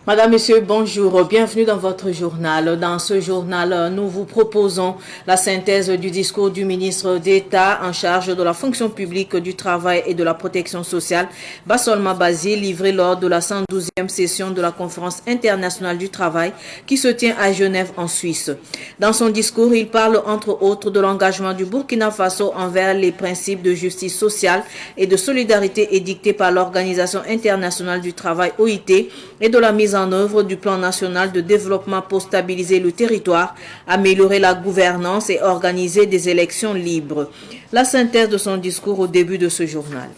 Madame, Monsieur, bonjour. Bienvenue dans votre journal. Dans ce journal, nous vous proposons la synthèse du discours du ministre d'État en charge de la fonction publique, du travail et de la protection sociale, Bassolma Bazi, livré lors de la 112e session de la Conférence internationale du travail qui se tient à Genève en Suisse. Dans son discours, il parle entre autres de l'engagement du Burkina Faso envers les principes de justice sociale et de solidarité édictés par l'Organisation internationale du travail OIT et de la mise en œuvre du plan national de développement pour stabiliser le territoire, améliorer la gouvernance et organiser des élections libres. La synthèse de son discours au début de ce journal.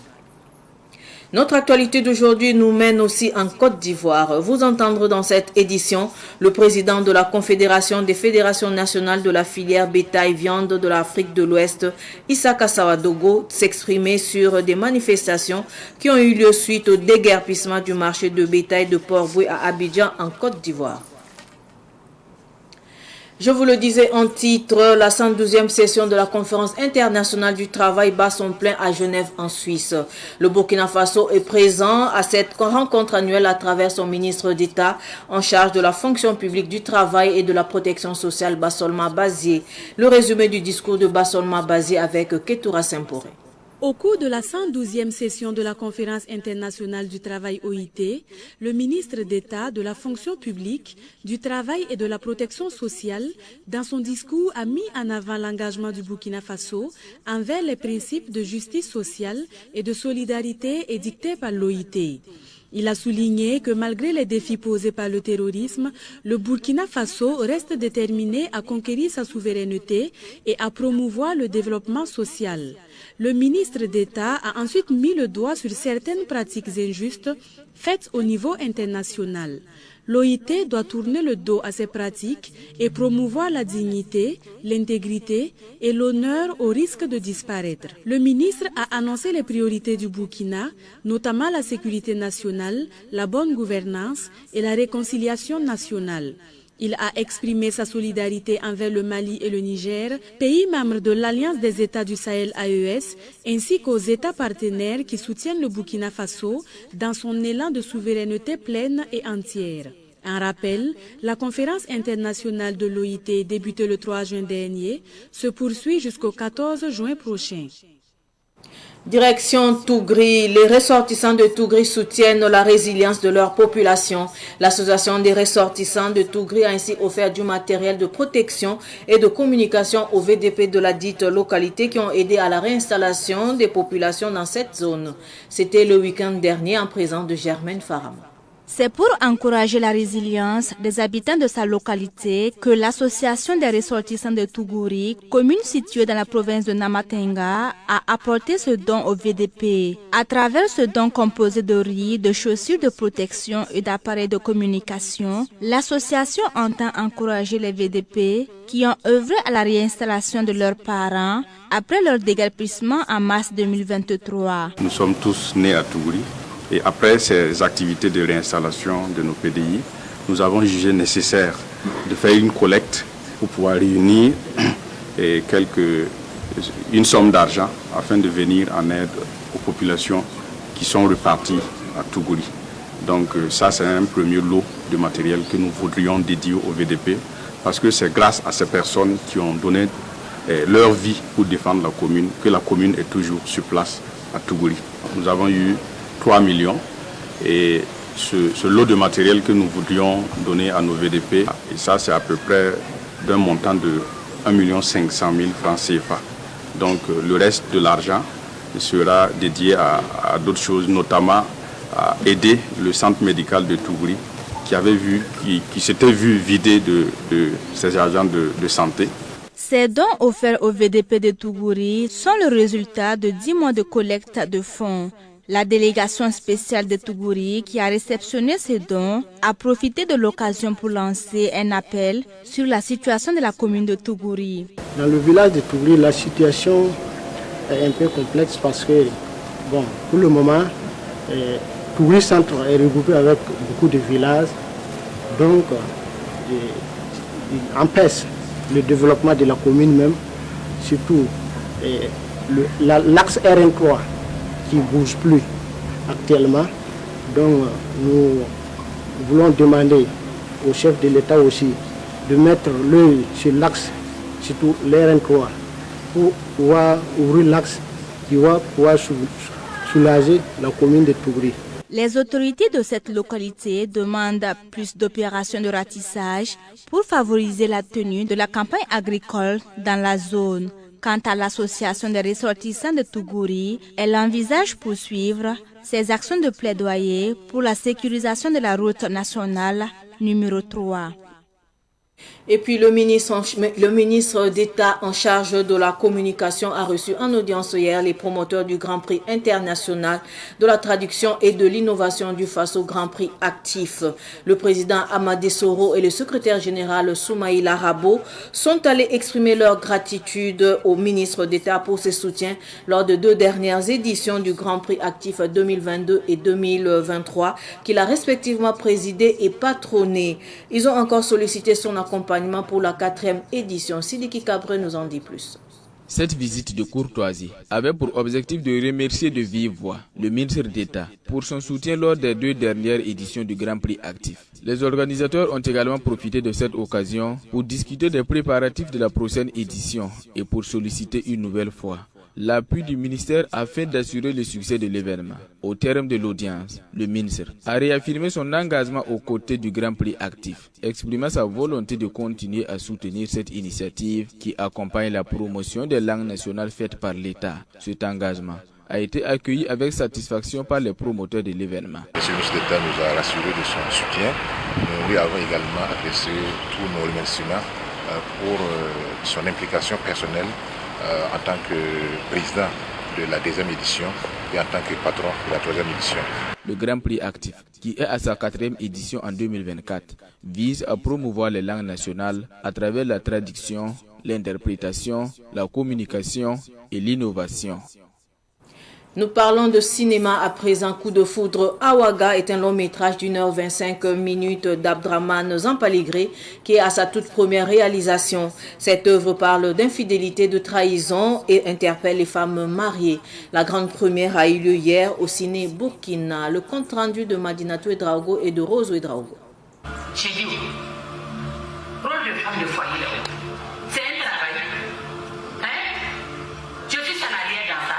Notre actualité d'aujourd'hui nous mène aussi en Côte d'Ivoire. Vous entendrez dans cette édition le président de la Confédération des fédérations nationales de la filière bétail-viande de l'Afrique de l'Ouest, Issaka Sawadogo, s'exprimer sur des manifestations qui ont eu lieu suite au déguerpissement du marché de bétail de Port-Boué à Abidjan en Côte d'Ivoire. Je vous le disais en titre, la 112e session de la Conférence internationale du travail bat son plein à Genève en Suisse. Le Burkina Faso est présent à cette rencontre annuelle à travers son ministre d'État en charge de la fonction publique, du travail et de la protection sociale, Bassolma Bazi. Le résumé du discours de Bassolma Bazi avec Ketoura Simporé. Au cours de la 112e session de la Conférence internationale du travail OIT, le ministre d'État de la fonction publique, du travail et de la protection sociale, dans son discours, a mis en avant l'engagement du Burkina Faso envers les principes de justice sociale et de solidarité édictés par l'OIT. Il a souligné que malgré les défis posés par le terrorisme, le Burkina Faso reste déterminé à conquérir sa souveraineté et à promouvoir le développement social. Le ministre d'État a ensuite mis le doigt sur certaines pratiques injustes faites au niveau international. L'OIT doit tourner le dos à ces pratiques et promouvoir la dignité, l'intégrité et l'honneur au risque de disparaître. Le ministre a annoncé les priorités du Burkina, notamment la sécurité nationale, la bonne gouvernance et la réconciliation nationale. Il a exprimé sa solidarité envers le Mali et le Niger, pays membres de l'Alliance des États du Sahel AES, ainsi qu'aux États partenaires qui soutiennent le Burkina Faso dans son élan de souveraineté pleine et entière. Un rappel, la conférence internationale de l'OIT débutée le 3 juin dernier se poursuit jusqu'au 14 juin prochain. Direction Tougri, les ressortissants de Tougri soutiennent la résilience de leur population. L'association des ressortissants de Tougri a ainsi offert du matériel de protection et de communication aux VDP de la dite localité qui ont aidé à la réinstallation des populations dans cette zone. C'était le week-end dernier en présence de Germaine Faram. C'est pour encourager la résilience des habitants de sa localité que l'association des ressortissants de Tougouri, commune située dans la province de Namatenga, a apporté ce don au VDP. À travers ce don composé de riz, de chaussures de protection et d'appareils de communication, l'association entend encourager les VDP qui ont œuvré à la réinstallation de leurs parents après leur déguerpissement en mars 2023. Nous sommes tous nés à Tougouri. Et après ces activités de réinstallation de nos PDI, nous avons jugé nécessaire de faire une collecte pour pouvoir réunir une somme d'argent afin de venir en aide aux populations qui sont reparties à Tougouri. Donc ça, c'est un premier lot de matériel que nous voudrions dédier au VDP parce que c'est grâce à ces personnes qui ont donné leur vie pour défendre la commune que la commune est toujours sur place à Tougouri. Nous avons eu 3 millions et ce lot de matériel que nous voudrions donner à nos VDP, et ça c'est à peu près d'un montant de 1 500 000 francs CFA. Donc le reste de l'argent sera dédié à d'autres choses, notamment à aider le centre médical de Tougouri qui s'était vu vidé de ses agents de santé. Ces dons offerts au VDP de Tougouri sont le résultat de 10 mois de collecte de fonds. La délégation spéciale de Tougouri, qui a réceptionné ces dons, a profité de l'occasion pour lancer un appel sur la situation de la commune de Tougouri. Dans le village de Tougouri, la situation est un peu complexe parce que, pour le moment, Tougouri Centre est regroupé avec beaucoup de villages, donc il empêche le développement de la commune même, surtout l'axe RN3. Qui ne bouge plus actuellement. Donc nous nous voulons demander au chef de l'État aussi de mettre l'œil sur l'axe, surtout l'RN3, pour pouvoir ouvrir l'axe qui va pouvoir soulager la commune de Tougouri. Les autorités de cette localité demandent plus d'opérations de ratissage pour favoriser la tenue de la campagne agricole dans la zone. Quant à l'association des ressortissants de Tougouri, elle envisage poursuivre ses actions de plaidoyer pour la sécurisation de la route nationale numéro 3. Et puis le ministre d'État en charge de la communication a reçu en audience hier les promoteurs du Grand Prix international de la traduction et de l'innovation du face au Grand Prix actif. Le président Amadé Soro et le secrétaire général Soumaïla Rabo sont allés exprimer leur gratitude au ministre d'État pour ses soutiens lors de 2 dernières éditions du Grand Prix actif 2022 et 2023 qu'il a respectivement présidé et patronné. Ils ont encore sollicité son accompagnement pour la 4e édition. Sidiki Cabré nous en dit plus. Cette visite de courtoisie avait pour objectif de remercier de vive voix le ministre d'État pour son soutien lors des 2 dernières éditions du Grand Prix actif. Les organisateurs ont également profité de cette occasion pour discuter des préparatifs de la prochaine édition et pour solliciter une nouvelle fois l'appui du ministère afin d'assurer le succès de l'événement. Au terme de l'audience, le ministre a réaffirmé son engagement aux côtés du Grand Prix actif, exprimant sa volonté de continuer à soutenir cette initiative qui accompagne la promotion des langues nationales faites par l'État. Cet engagement a été accueilli avec satisfaction par les promoteurs de l'événement. Le ministre d'État nous a rassuré de son soutien. Nous lui avons également adressé tous nos remerciements pour son implication personnelle en tant que président de la 2e édition et en tant que patron de la 3e édition. Le Grand Prix actif, qui est à sa 4e édition en 2024, vise à promouvoir les langues nationales à travers la traduction, l'interprétation, la communication et l'innovation. Nous parlons de cinéma à présent. Coup de foudre Awaga est un long métrage d'1h25 d'Abdraman Zampaligré qui est à sa toute première réalisation. Cette œuvre parle d'infidélité, de trahison et interpelle les femmes mariées. La grande première a eu lieu hier au ciné Burkina. Le compte rendu de Madinatou Ouedraogo et de Rose Ouedraogo. Chez Dieu, rôle de femme de foyer, c'est un travail. Hein? Je suis salarié dans ça.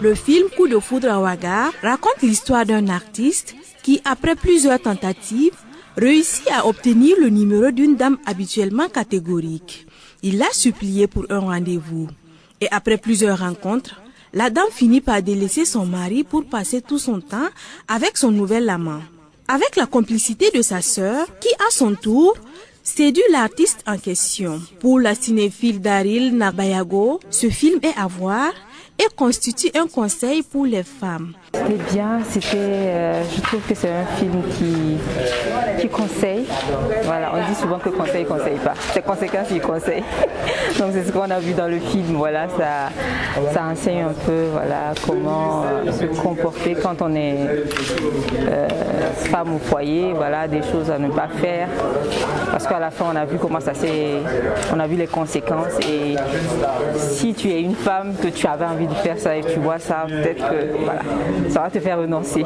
Le film Coup de foudre Awaga raconte l'histoire d'un artiste qui, après plusieurs tentatives, réussit à obtenir le numéro d'une dame habituellement catégorique. Il l'a supplié pour un rendez-vous. Et après plusieurs rencontres, la dame finit par délaisser son mari pour passer tout son temps avec son nouvel amant. Avec la complicité de sa sœur, qui à son tour séduit l'artiste en question. Pour la cinéphile Daryl Nabayago, ce film est à voir et constitue un conseil pour les femmes. C'était bien, je trouve que c'est un film qui conseille. Voilà, on dit souvent que conseille pas. C'est conséquence qui conseille. Donc c'est ce qu'on a vu dans le film. Voilà, ça enseigne un peu, voilà, comment se comporter quand on est femme au foyer. Voilà, des choses à ne pas faire. Parce qu'à la fin, on a vu comment on a vu les conséquences. Et si tu es une femme que tu avais envie de faire ça et tu vois ça, peut-être que voilà, ça va te faire renoncer.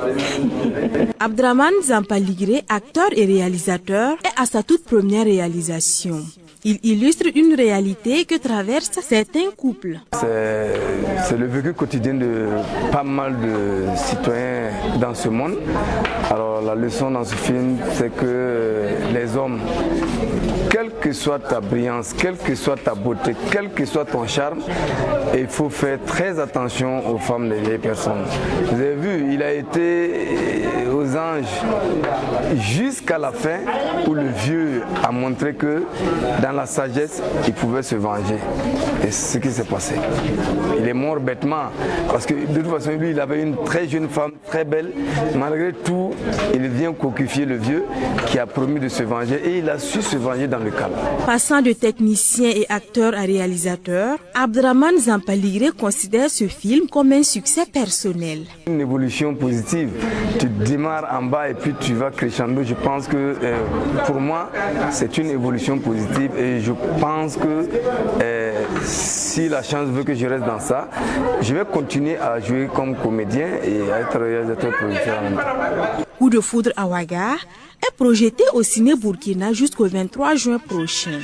Abdraman Zampaligré, acteur et réalisateur, est à sa toute première réalisation. Il illustre une réalité que traversent certains couples. C'est le vécu quotidien de pas mal de citoyens dans ce monde. Alors la leçon dans ce film, c'est que les hommes, quelle que soit ta brillance, quelle que soit ta beauté, quel que soit ton charme, il faut faire très attention aux femmes des vieilles personnes. Vous avez vu, il a été aux anges jusqu'à la fin où le vieux a montré que dans la sagesse, il pouvait se venger. Et c'est ce qui s'est passé. Il est mort bêtement parce que de toute façon, lui, il avait une très jeune femme, très belle. Malgré tout, il vient coquifier le vieux qui a promis de se venger et il a su se venger dans le calme. Passant de technicien et acteur à réalisateur, Abdraman Zampaligré considère ce film comme un succès personnel. Une évolution positive. Tu démarres démarres en bas et puis tu vas crescendo. Je pense que pour moi, c'est une évolution positive et je pense que si la chance veut que je reste dans ça, je vais continuer à jouer comme comédien et à être réalisateur producteur en même temps. Coup de foudre à Ouaga est projeté au Ciné Burkina jusqu'au 23 juin prochain.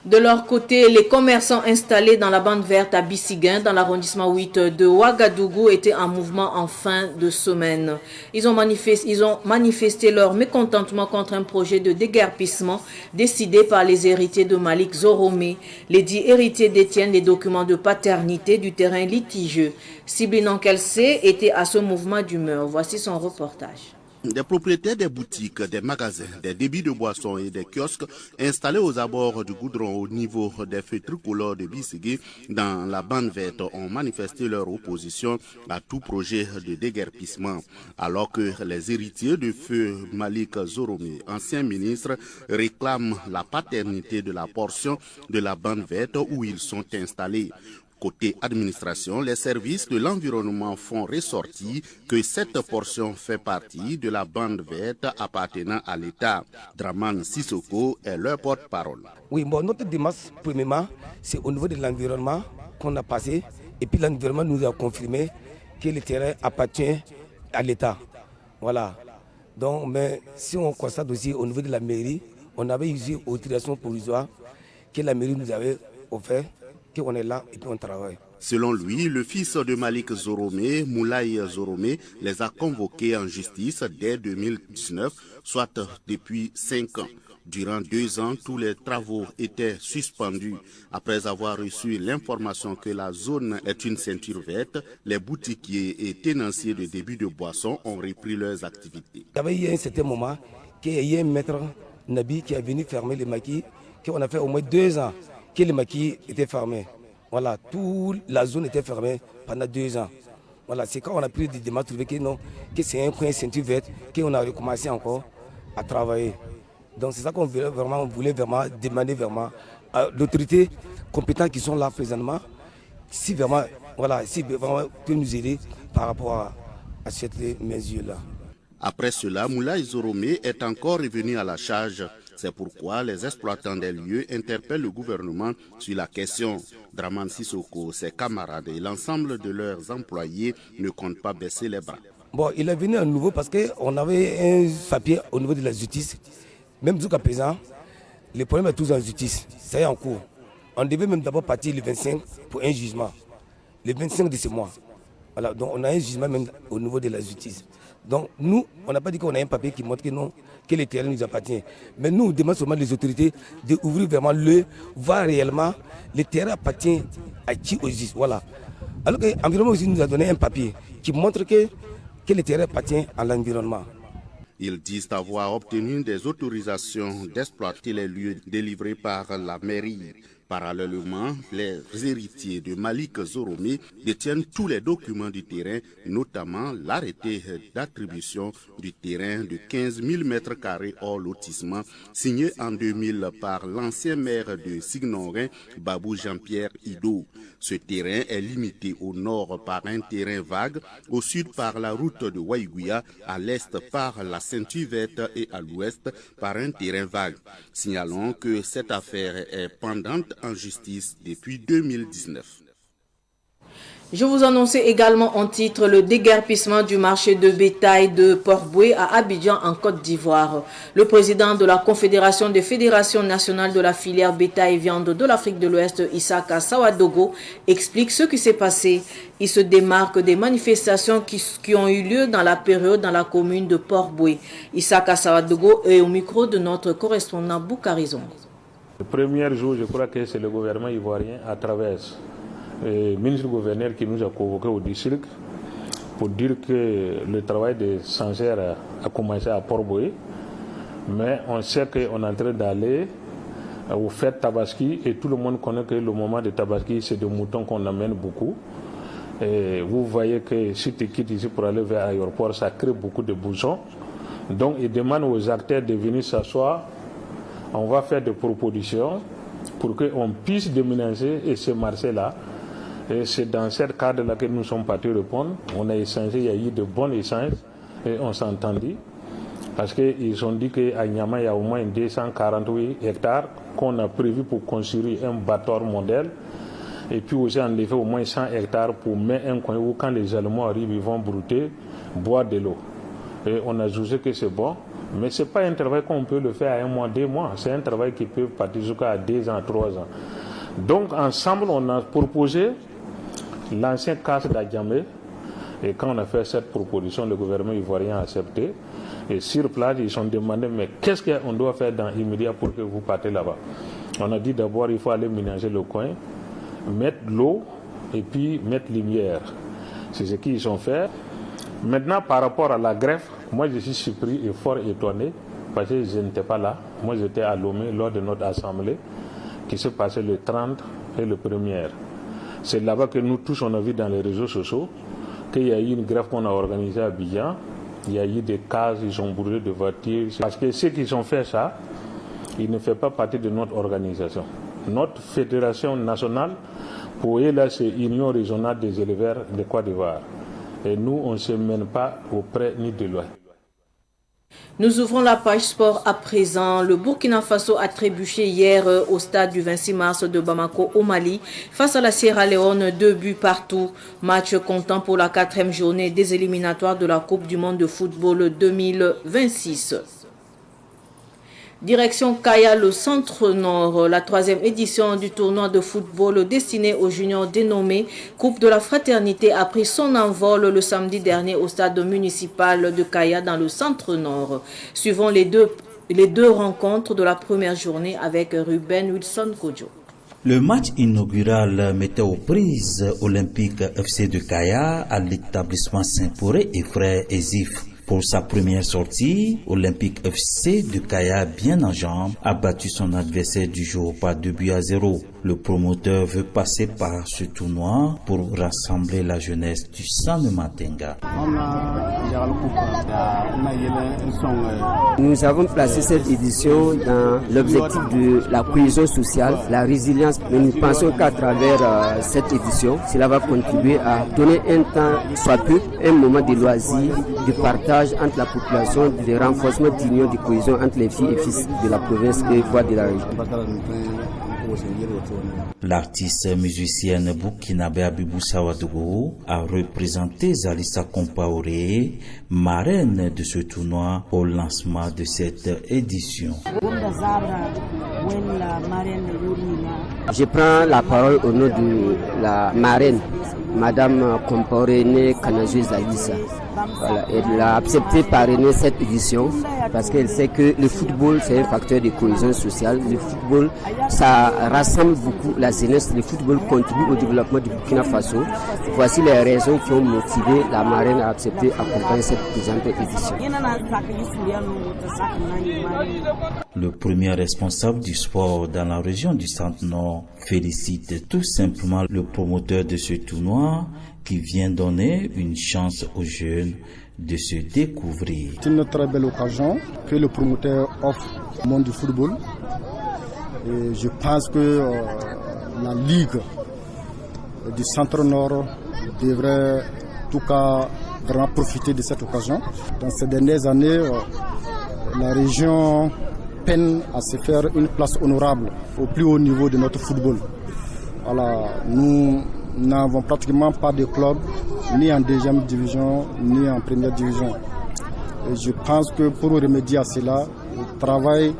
De leur côté, les commerçants installés dans la bande verte à Bissiguin, dans l'arrondissement 8 de Ouagadougou, étaient en mouvement en fin de semaine. Ils ont manifesté leur mécontentement contre un projet de déguerpissement décidé par les héritiers de Malik Zoromé. Les dits héritiers détiennent les documents de paternité du terrain litigieux. Siblinan Kelsey était à ce mouvement d'humeur. Voici son reportage. Des propriétaires des boutiques, des magasins, des débits de boissons et des kiosques installés aux abords du goudron au niveau des feux tricolores de Bissigué dans la bande verte ont manifesté leur opposition à tout projet de déguerpissement. Alors que les héritiers de feu Malik Zoromé, ancien ministre, réclament la paternité de la portion de la bande verte où ils sont installés. Côté administration, les services de l'environnement font ressortir que cette portion fait partie de la bande verte appartenant à l'État. Draman Sissoko est leur porte-parole. Oui, bon, notre démarche, premièrement, c'est au niveau de l'environnement qu'on a passé. Et puis l'environnement nous a confirmé que le terrain appartient à l'État. Voilà. Donc, mais si on constate aussi au niveau de la mairie, on avait eu une autorisation provisoire que la mairie nous avait offert. On est là et puis on travaille. Selon lui, le fils de Malik Zoromé, Moulaye Zoromé, les a convoqués en justice dès 2019, soit depuis 5 ans. Durant 2 ans, tous les travaux étaient suspendus. Après avoir reçu l'information que la zone est une ceinture verte, les boutiquiers et tenanciers de débit de boissons ont repris leurs activités. Il y avait eu un certain moment qu'il y a un maître Nabi qui est venu fermer les maquis, qu'on a fait au moins 2 ans. Que les maquis étaient fermés. Voilà, toute la zone était fermée pendant 2 ans. Voilà, c'est quand on a pris des démarches, trouvé que non, que c'est un coin ceinture verte, qu'on a recommencé encore à travailler. Donc c'est ça qu'on voulait vraiment demander vraiment à l'autorité compétente qui sont là présentement, si vraiment, voilà, si vraiment peut nous aider par rapport à cette mesure-là. Après cela, Moulaye Zoromé est encore revenu à la charge. C'est pourquoi les exploitants des lieux interpellent le gouvernement sur la question. Draman Sissoko, ses camarades et l'ensemble de leurs employés ne comptent pas baisser les bras. Bon, il est venu à nouveau parce qu'on avait un papier au niveau de la justice. Même jusqu'à présent, les problèmes sont tous en justice. Ça est en cours. On devait même d'abord partir le 25 pour un jugement. Le 25 de ce mois. Voilà, donc on a un jugement même au niveau de la justice. Donc nous, on n'a pas dit qu'on a un papier qui montre que non, que le terrain nous appartient. Mais nous, on demande seulement les autorités d'ouvrir vraiment voir réellement le terrain appartient à qui au juge. Voilà. Alors que l'environnement aussi nous a donné un papier qui montre que le terrain appartient à l'environnement. Ils disent avoir obtenu des autorisations d'exploiter les lieux délivrés par la mairie. Parallèlement, les héritiers de Malik Zoromé détiennent tous les documents du terrain, notamment l'arrêté d'attribution du terrain de 15 000 m² hors lotissement, signé en 2000 par l'ancien maire de Signorin, Babou Jean-Pierre Ido. Ce terrain est limité au nord par un terrain vague, au sud par la route de Waïgouya, à l'est par la ceinture verte et à l'ouest par un terrain vague. Signalons que cette affaire est pendante en justice depuis 2019. Je vous annonçais également en titre le déguerpissement du marché de bétail de Port-Boué à Abidjan en Côte d'Ivoire. Le président de la Confédération des fédérations nationales de la filière bétail et viande de l'Afrique de l'Ouest, Isaka Sawadogo, explique ce qui s'est passé. Il se démarque des manifestations qui ont eu lieu dans la période dans la commune de Port-Boué. Isaka Sawadogo est au micro de notre correspondant Boukarizon. Le premier jour, je crois que c'est le gouvernement ivoirien à travers le ministre-gouverneur qui nous a convoqués au district pour dire que le travail des censeurs a commencé à Port-Boué, mais on sait qu'on est en train d'aller au fête Tabaski et tout le monde connaît que le moment de Tabaski, c'est des moutons qu'on amène beaucoup. Et vous voyez que si tu quittes ici pour aller vers l'aéroport, ça crée beaucoup de bouchons. Donc il demande aux acteurs de venir s'asseoir. On va faire des propositions pour qu'on puisse déménager et ce marché-là Et c'est dans ce cadre-là que nous sommes partis répondre. On a échangé, il y a eu de bons échanges et on s'entendit. Parce qu'ils ont dit qu'à Niamey, il y a au moins 248 hectares qu'on a prévu pour construire un battoir modèle. Et puis aussi, en effet, au moins 100 hectares pour mettre un coin où, quand les Allemands arrivent, ils vont brouter, boire de l'eau. Et on a jugé que c'est bon. Mais ce n'est pas un travail qu'on peut le faire à 1 mois, 2 mois. C'est un travail qui peut partir jusqu'à 2 ans, 3 ans. Donc, ensemble, on a proposé l'ancien casse d'Adjamé. Et quand on a fait cette proposition, le gouvernement ivoirien a accepté. Et sur place, ils ont demandé, mais qu'est-ce qu'on doit faire dans l'immédiat pour que vous partez là-bas? On a dit d'abord, il faut aller ménager le coin, mettre l'eau et puis mettre lumière. C'est ce qu'ils ont fait. Maintenant, par rapport à la greffe, moi je suis surpris et fort étonné parce que je n'étais pas là. Moi j'étais à Lomé lors de notre assemblée qui s'est passée le 30 et le 1er. C'est là-bas que nous tous on a vu dans les réseaux sociaux qu'il y a eu une greffe qu'on a organisée à Abidjan. Il y a eu des cases, ils ont brûlé de voitures. Parce que ceux qui ont fait ça, ils ne font pas partie de notre organisation. Notre fédération nationale, pour eux, là, c'est l'Union régionale des éleveurs de Côte d'Ivoire. Et nous, on ne se mène pas auprès ni de loin. Nous ouvrons la page sport à présent. Le Burkina Faso a trébuché hier au stade du 26 mars de Bamako au Mali face à la Sierra Leone, 2 buts partout. Match comptant pour la 4e journée des éliminatoires de la Coupe du monde de football 2026. Direction Kaya, le centre-nord, la 3e édition du tournoi de football destiné aux juniors dénommé Coupe de la Fraternité a pris son envol le samedi dernier au stade municipal de Kaya dans le centre-nord. Suivons les deux rencontres de la première journée avec Ruben Wilson Kodjo. Le match inaugural mettait aux prises Olympique FC de Kaya à l'établissement Saint-Poré et Frères Ezif. Pour sa première sortie, Olympique FC de Kaya, bien en jambes, a battu son adversaire du jour par 2-0. Le promoteur veut passer par ce tournoi pour rassembler la jeunesse du San de Matenga. Nous avons placé cette édition dans l'objectif de la cohésion sociale, la résilience. Mais nous pensons qu'à travers cette édition, cela va contribuer à donner un temps, soit peu, un moment de loisir, de partage entre la population, de renforcement d'union, de cohésion entre les filles et fils de la province et voire de la région. L'artiste musicienne burkinabé Abibou Sawadougou a représenté Zalissa Compaoré, marraine de ce tournoi au lancement de cette édition. Je prends la parole au nom de la marraine, Madame Compaoré Kanajou Zalissa. Voilà, elle a accepté parrainer cette édition parce qu'elle sait que le football c'est un facteur de cohésion sociale. Le football ça rassemble beaucoup la jeunesse. Le football contribue au développement du Burkina Faso. Voici les raisons qui ont motivé la marraine à accepter d'accompagner cette présente édition. Le premier responsable du sport dans la région du Centre-Nord félicite tout simplement le promoteur de ce tournoi qui vient donner une chance aux jeunes de se découvrir. C'est une très belle occasion que le promoteur offre au monde du football. Et je pense que la Ligue du Centre-Nord devrait en tout cas vraiment profiter de cette occasion. Dans ces dernières années, la région peine à se faire une place honorable au plus haut niveau de notre football. Voilà, nous n'avons pratiquement pas de club, ni en 2e division, ni en 1re division. Et je pense que pour remédier à cela, le travail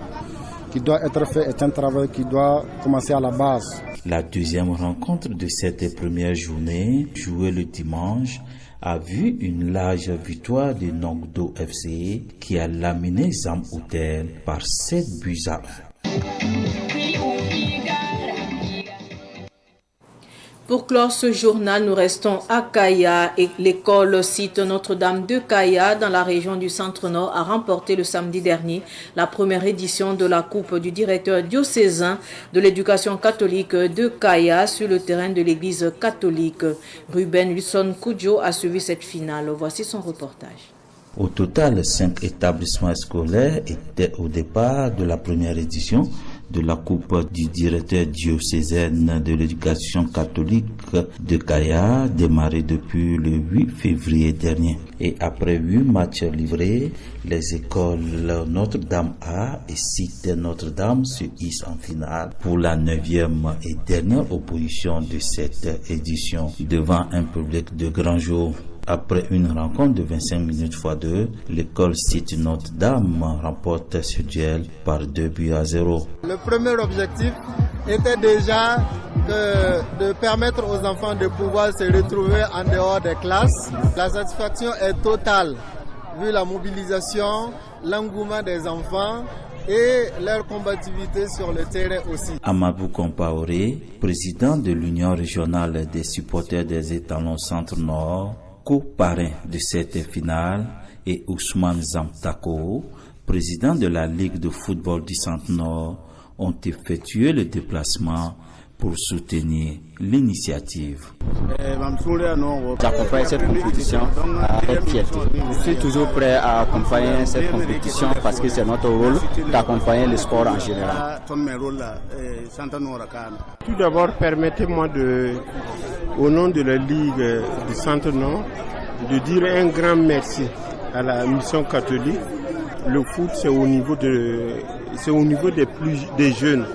qui doit être fait est un travail qui doit commencer à la base. La 2e rencontre de cette première journée, jouée le dimanche, a vu une large victoire de Nongdo FC qui a laminé Zam Hotel par 7 buts à 1. Pour clore ce journal, nous restons à Kaya et l'école site Notre-Dame de Kaya dans la région du Centre-Nord a remporté le samedi dernier la première édition de la coupe du directeur diocésain de l'éducation catholique de Kaya sur le terrain de l'église catholique. Ruben Wilson Kodjo a suivi cette finale. Voici son reportage. Au total, 5 établissements scolaires étaient au départ de la première édition, de la coupe du directeur diocésaine de l'éducation catholique de Kaya, démarré depuis le 8 février dernier. Et après 8 matchs livrés, les écoles Notre-Dame A et Cité Notre-Dame se hissent en finale pour la 9e et dernière opposition de cette édition devant un public de grand jour. Après une rencontre de 25 minutes x2, l'école Cité Notre-Dame remporte ce duel par 2-0. Le premier objectif était déjà de permettre aux enfants de pouvoir se retrouver en dehors des classes. La satisfaction est totale, vu la mobilisation, l'engouement des enfants et leur combativité sur le terrain aussi. Amadou Compaoré, président de l'Union régionale des supporters des étalons Centre-Nord, co-parrain de cette finale, et Ousmane Zamtako, président de la Ligue de football du Centre-Nord, ont effectué le déplacement pour soutenir l'initiative. J'accompagne cette compétition avec fierté. Je suis toujours prêt à accompagner cette compétition parce que c'est notre rôle d'accompagner le sport en général. Tout d'abord, permettez-moi au nom de la Ligue du Centre-Nord, de dire un grand merci à la mission catholique. Le foot, c'est au niveau des jeunes.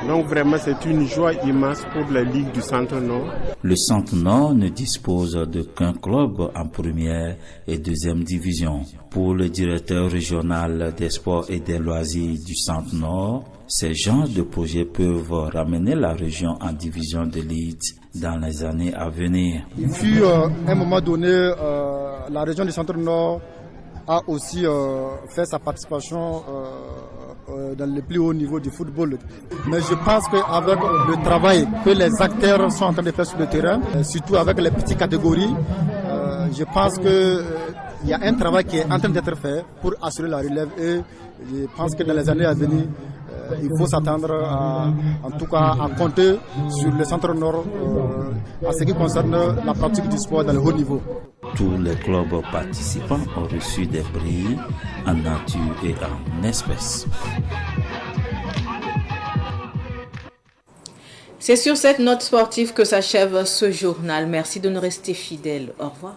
Donc vraiment, c'est une joie immense pour la Ligue du Centre-Nord. Le Centre-Nord ne dispose d'aucun club en première et deuxième division. Pour le directeur régional des sports et des loisirs du Centre-Nord, ces genres de projets peuvent ramener la région en division d'élite dans les années à venir. Il fut à un moment donné, la région du Centre-Nord a aussi fait sa participation dans le plus haut niveau du football. Mais je pense qu'avec le travail que les acteurs sont en train de faire sur le terrain, surtout avec les petites catégories, je pense qu'il y a un travail qui est en train d'être fait pour assurer la relève et je pense que dans les années à venir, il faut s'attendre en tout cas à compter sur le Centre-Nord en ce qui concerne la pratique du sport dans le haut niveau. Tous les clubs participants ont reçu des prix en nature et en espèces. C'est sur cette note sportive que s'achève ce journal. Merci de nous rester fidèles. Au revoir.